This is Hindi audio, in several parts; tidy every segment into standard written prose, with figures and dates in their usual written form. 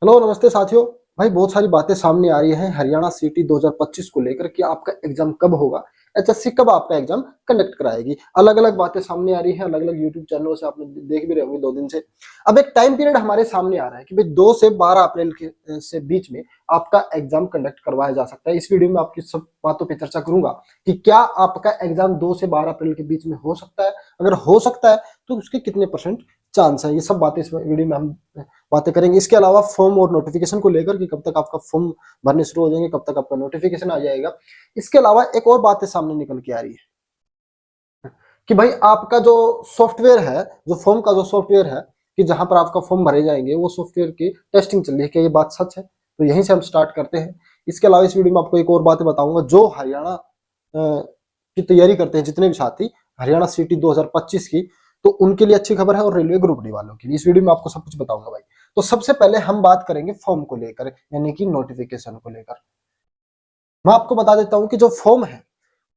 हेलो नमस्ते साथियों। भाई बहुत सारी बातें सामने आ रही हैं हरियाणा सीटी 2025 को लेकर कि आपका एग्जाम कब होगा, एचएससी कब आपका एग्जाम कंडक्ट कराएगी। अलग अलग बातें सामने आ रही हैं, अलग अलग यूट्यूब चैनलों से आपने देख भी रहे होंगे 2 दिन से। अब एक टाइम पीरियड हमारे सामने आ रहा है कि भाई 2 से 12 अप्रैल के से बीच में आपका एग्जाम कंडक्ट करवाया जा सकता है। इस वीडियो में आपकी सब बातों पर चर्चा करूंगा कि क्या आपका एग्जाम 2 से 12 अप्रैल के बीच में हो सकता है, अगर हो सकता है तो उसके कितने % चांस है। ये सब बातें इस वीडियो में हम बातें करेंगे। इसके अलावा फॉर्म और नोटिफिकेशन को लेकर कि कब तक आपका फॉर्म भरने शुरू हो जाएंगे, कब तक आपका नोटिफिकेशन आ जाएगा। इसके अलावा एक और बातें सामने निकल के आ रही है कि भाई आपका जो सॉफ्टवेयर है, जो फॉर्म का जो सॉफ्टवेयर है कि जहां पर आपका फॉर्म भरे जाएंगे, वो सॉफ्टवेयर की टेस्टिंग चल रही है। क्या ये बात सच है? तो यहीं से हम स्टार्ट करते हैं। इसके अलावा इस वीडियो में आपको एक और बातें बताऊंगा जो हरियाणा की तैयारी करते हैं जितने भी साथी, हरियाणा सीटी 2025 की, तो उनके लिए अच्छी खबर है और रेलवे ग्रुप डी वालों के लिए इस वीडियो में आपको सब कुछ बताऊंगा भाई। तो सबसे पहले हम बात करेंगे फॉर्म को लेकर, यानी कि नोटिफिकेशन को लेकर। मैं आपको बता देता हूं कि जो फॉर्म है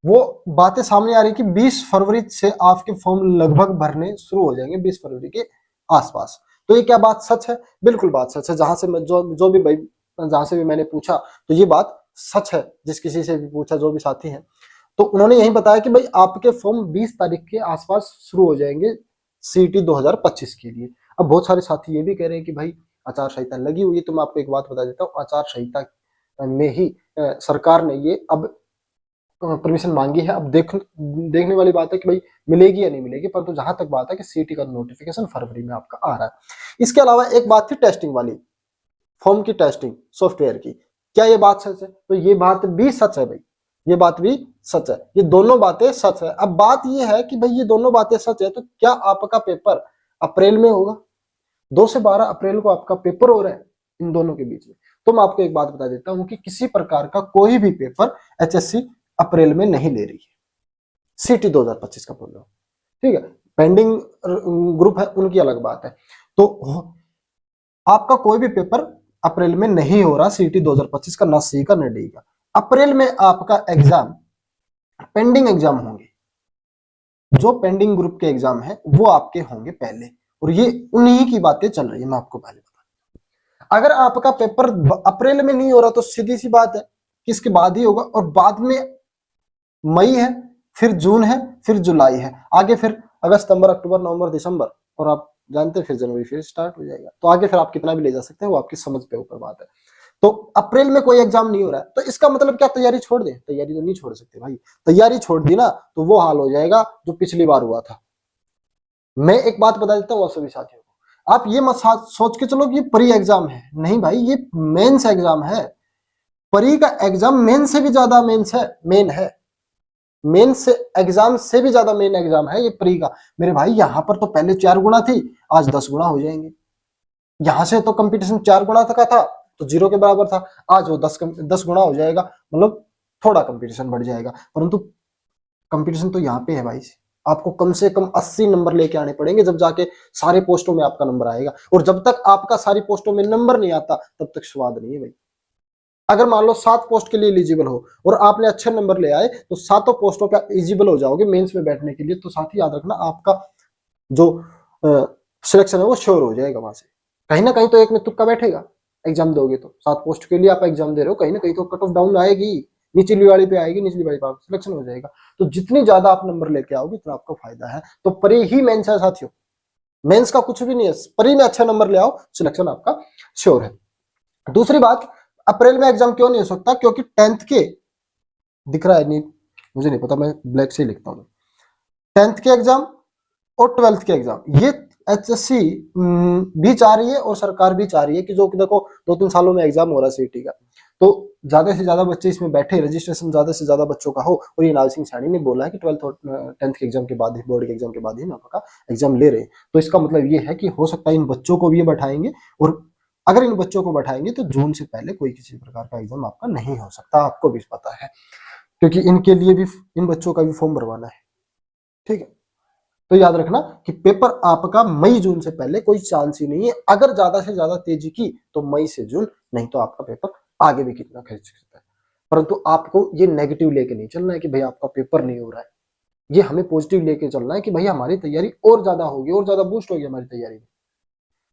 वो बातें सामने आ रही कि 20 फरवरी से आपके फॉर्म लगभग भरने शुरू हो जाएंगे, 20 फरवरी के आसपास। तो ये क्या बात सच है? बिल्कुल बात सच है। जहां से मैं जो भी भाई, जहां से भी मैंने पूछा तो ये बात सच है। जिस किसी से भी पूछा, जो भी साथी हैं, तो उन्होंने यही बताया कि भाई आपके फॉर्म 20 तारीख के आसपास शुरू हो जाएंगे सीटी 2025 के लिए। अब बहुत सारे साथी ये भी कह रहे हैं कि भाई आचार संहिता लगी हुई है। तो मैं आपको एक बात बता देता हूँ, आचार संहिता में ही सरकार ने ये अब परमिशन मांगी है। अब देखने वाली बात है कि भाई मिलेगी या नहीं मिलेगी, परंतु जहां तक बात है कि सीटी का नोटिफिकेशन फरवरी में आपका आ रहा है। इसके अलावा एक बात थी टेस्टिंग वाली, फॉर्म की टेस्टिंग सॉफ्टवेयर की। क्या ये बात सच है? तो ये बात भी सच है भाई, ये बात भी सच है। ये दोनों बातें सच है। अब बात ये है कि भाई ये दोनों बातें सच है तो क्या आपका पेपर अप्रैल में होगा? 2 से 12 अप्रैल को आपका पेपर हो रहा है इन दोनों के बीच में। तो मैं आपको एक बात बता देता हूं कि किसी प्रकार का कोई भी पेपर एचएससी अप्रैल में नहीं ले रही है, सीटी 2025 का बोल रहा हूं। ठीक है, पेंडिंग ग्रुप है उनकी अलग बात है। तो आपका कोई भी पेपर अप्रैल में नहीं हो रहा सीटी 2025 का, ना सी का ना डी का। अप्रैल में आपका एग्जाम, पेंडिंग एग्जाम होंगे। जो पेंडिंग ग्रुप के एग्जाम है वो आपके होंगे पहले, और ये उन्हीं की बातें चल रही है। मैं आपको पहले बता, अगर आपका पेपर अप्रैल में नहीं हो रहा तो सीधी सी बात है कि इसके बाद ही होगा। और बाद में मई है, फिर जून है, फिर जुलाई है, आगे फिर अगस्त, सितंबर, अक्टूबर, नवंबर, दिसंबर, और आप जानते हैं फिर जनवरी फिर स्टार्ट हो जाएगा। तो आगे फिर आप कितना भी ले जा सकते हैं, वो आपकी समझ पे ऊपर बात है। तो अप्रैल में कोई एग्जाम नहीं हो रहा है तो इसका मतलब क्या तैयारी छोड़ दे? तैयारी तो नहीं छोड़ सकते भाई। तैयारी छोड़ दी ना तो वो हाल हो जाएगा जो पिछली बार हुआ था। मैं एक बात बता देता हूँ आप सभी साथियों को, आप ये मत सोच के चलो कि ये प्री एग्जाम है। नहीं भाई, ये मेंस एग्जाम है। प्री का एग्जाम मेन से भी ज्यादा मेंस है, मेन है। मेन से एग्जाम से भी ज्यादा मेन एग्जाम है ये प्री का। मेरे भाई यहाँ पर तो पहले 4 गुना थी, आज 10 गुना हो जाएंगे। यहां से तो कंपटीशन 4 गुना का था तो 0 के बराबर था, आज वो 10 गुना हो जाएगा। मतलब थोड़ा कंपटीशन बढ़ जाएगा, परंतु कंपटीशन तो यहाँ पे है भाई। आपको कम से कम 80 नंबर लेके आने पड़ेंगे, जब जाके सारे पोस्टों में आपका नंबर आएगा। और जब तक आपका सारी पोस्टों में नंबर नहीं आता तब तक स्वाद नहीं है भाई। अगर मान लो 7 पोस्ट के लिए एलिजिबल हो और आपने अच्छे नंबर ले आए तो 7 पोस्टों पे एलिजिबल हो जाओगे मेंस में बैठने के लिए। तो साथ ही याद रखना, आपका जो सिलेक्शन है वो श्योर हो जाएगा। वहां से कहीं ना कहीं तो एक में तुक्का बैठेगा। एग्जाम दोगे तो 7 पोस्ट के लिए आप एग्जाम दे रहे हो, कहीं ना कहीं तो कट ऑफ डाउन आएगी, निचली वाली पे आएगी, निचली वाली पे सिलेक्शन हो जाएगा। तो जितनी ज्यादा आप नंबर लेके आओगे उतना आपको फायदा है। तो प्री ही मेंस है साथियों, मेंस का कुछ भी नहीं है। प्री में अच्छे नंबर ले आओ, सिलेक्शन आपका श्योर है। दूसरी बात, अप्रैल में एग्जाम क्यों नहीं हो सकता? क्योंकि 10th के, दिख रहा है नहीं मुझे नहीं पता, मैं ब्लैक से ही लिखता हूँ। 10th के एग्जाम और 12th के एग्जाम, ये एचएससी भी चाह रही है और सरकार भी चाह रही है कि जो कि देखो 2-3 सालों में एग्जाम हो रहा है सीटी का, तो ज्यादा से ज्यादा बच्चे इसमें बैठे, रजिस्ट्रेशन ज्यादा से ज्यादा बच्चों का हो। और ये लाल सिंह सैनी ने बोला है कि 12th और 10th के एग्जाम के बाद ही, बोर्ड के एग्जाम के बाद ही आपका एग्जाम ले रहे हैं। तो इसका मतलब ये है कि हो सकता है इन बच्चों को भी ये बैठाएंगे, और अगर इन बच्चों को बैठाएंगे तो जून से पहले कोई किसी प्रकार का एग्जाम आपका नहीं हो सकता। आपको भी पता है, क्योंकि इनके लिए भी, इन बच्चों का भी फॉर्म भरवाना है। ठीक है, तो याद रखना कि पेपर आपका मई जून से पहले कोई चांस ही नहीं है। अगर ज्यादा से ज्यादा तेजी की तो मई से जून, नहीं तो आपका पेपर आगे भी कितना खर्च सकता है। परंतु आपको ये नेगेटिव लेके नहीं चलना है कि भाई आपका पेपर नहीं हो रहा है। ये हमें पॉजिटिव लेके चलना है कि भाई हमारी तैयारी और ज्यादा होगी, और ज्यादा बूस्ट होगी हमारी तैयारी में।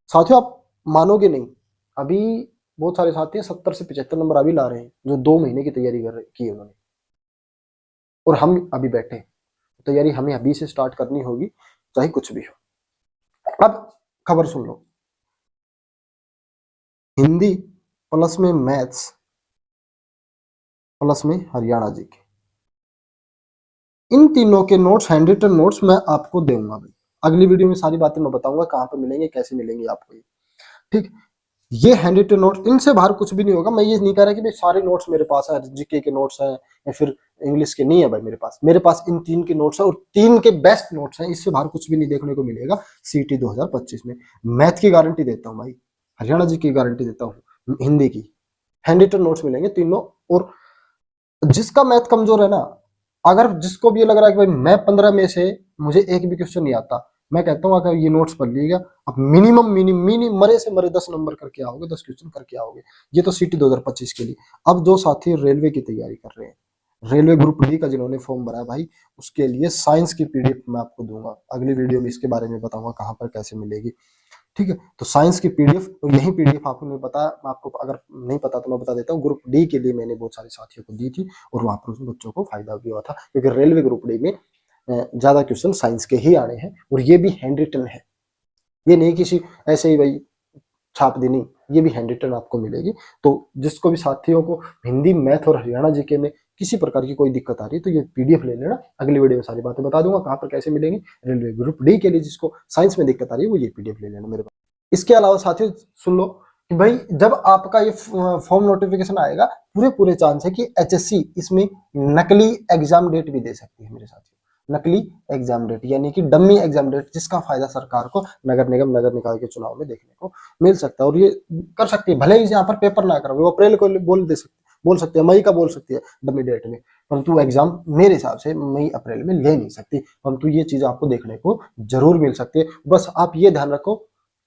साथियों, आप मानोगे नहीं, अभी बहुत सारे साथी हैं 70 से 75 नंबर अभी ला रहे हैं, जो 2 महीने की तैयारी कर रहे की है उन्होंने, और हम अभी बैठे हैं। तैयारी हमें अभी से स्टार्ट करनी होगी, चाहे कुछ भी हो। अब खबर सुन लो, हिंदी प्लस में मैथ्स प्लस में हरियाणा जी के, इन तीनों के नोट्स, हैंड रिटन नोट्स मैं आपको दूंगा भाई। अगली वीडियो में सारी बातें मैं बताऊंगा, कहाँ पर मिलेंगे, कैसे मिलेंगे आपको ये, ठीक। ये हैंड रिटन नोट, इनसे बाहर कुछ भी नहीं होगा। मैं ये नहीं कह रहा कि भाई सारे नोट्स मेरे पास है, जीके के नोट्स हैं या फिर इंग्लिश के, नहीं है भाई मेरे पास इन 3 के नोट्स है, और 3 के बेस्ट नोट्स हैं। इससे बाहर कुछ भी नहीं देखने को मिलेगा सीटी 2025 में। मैथ की गारंटी देता हूँ भाई, हरियाणा जी की गारंटी देता हूँ, हिंदी की हैंड रिटन नोट्स मिलेंगे तीनों। और जिसका मैथ कमजोर है ना, अगर जिसको भी ये लग रहा है कि भाई मैं 15 में से मुझे एक भी क्वेश्चन नहीं आता, मैं कहता हूँ अगर ये नोट्स पढ़ लीजिएगा, अब मिनिमम मरे से मरे 10 नंबर करके आओगे, 10 क्वेश्चन करके आओगे। ये तो सीटी 2025 के लिए। अब जो साथी रेलवे की तैयारी कर रहे हैं, रेलवे ग्रुप डी का जिन्होंने फॉर्म भरा है भाई, उसके लिए साइंस की पीडीएफ मैं आपको दूंगा। अगली वीडियो में इसके बारे में बताऊंगा कहाँ पर कैसे मिलेगी, ठीक है। तो साइंस की पीडीएफ, और यही पीडीएफ आपको नहीं पता, मैं आपको अगर नहीं पता तो मैं बता देता हूँ, ग्रुप डी के लिए मैंने बहुत सारे साथियों को दी थी, और वहां पर उन बच्चों को फायदा भी हुआ था, क्योंकि रेलवे ग्रुप डी में ज्यादा क्वेश्चन साइंस के ही आने हैं, और ये भी हैंड रिटन है, ये नहीं किसी ऐसे ही भाई छाप दी, नहीं, ये भी हैंड रिटन आपको मिलेगी। तो जिसको भी साथियों को हिंदी, मैथ और हरियाणा जीके में किसी प्रकार की कोई दिक्कत आ रही है तो ये पीडीएफ ले लेना। अगली वीडियो में सारी बातें बता दूंगा कहाँ पर कैसे मिलेंगी। रेलवे ग्रुप डी के लिए जिसको साइंस में दिक्कत आ रही है वो ये पीडीएफ ले लेना मेरे पास। इसके अलावा साथियों सुन लो कि भाई जब आपका ये फॉर्म नोटिफिकेशन आएगा, पूरे पूरे चांस है कि एचएससी इसमें नकली एग्जाम डेट भी दे सकती है मेरे साथियों। नकली एग्जाम डेट यानी कि डमी एग्जाम डेट, जिसका फायदा सरकार को नगर निगम, नगर निकाय के चुनाव में देखने को मिल सकता है। और ये कर सकती है, भले ही यहाँ पर पेपर ना करो, वो अप्रैल को बोल सकते हैं, मई का बोल सकती है डमी डेट में, परंतु एग्जाम मेरे हिसाब से मई अप्रैल में ले नहीं सकती। परंतु ये चीज आपको देखने को जरूर मिल सकती है। बस आप ये ध्यान रखो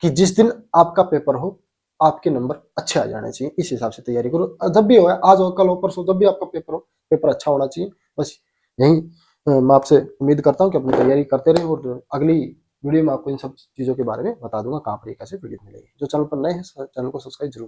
कि जिस दिन आपका पेपर हो, आपके नंबर अच्छे आ जाने चाहिए, इस हिसाब से तैयारी करो। जब भी हो, आज हो, कल हो, परसों, जब भी आपका पेपर हो, पेपर अच्छा होना चाहिए। बस यही मैं आपसे उम्मीद करता हूँ कि अपनी तैयारी करते रहे, और अगली वीडियो में आपको इन सब चीजों के बारे में बता दूंगा कहाँ पर कैसे वीडियो मिलेगी। जो चैनल पर नए हैं चैनल को सब्सक्राइब जरूर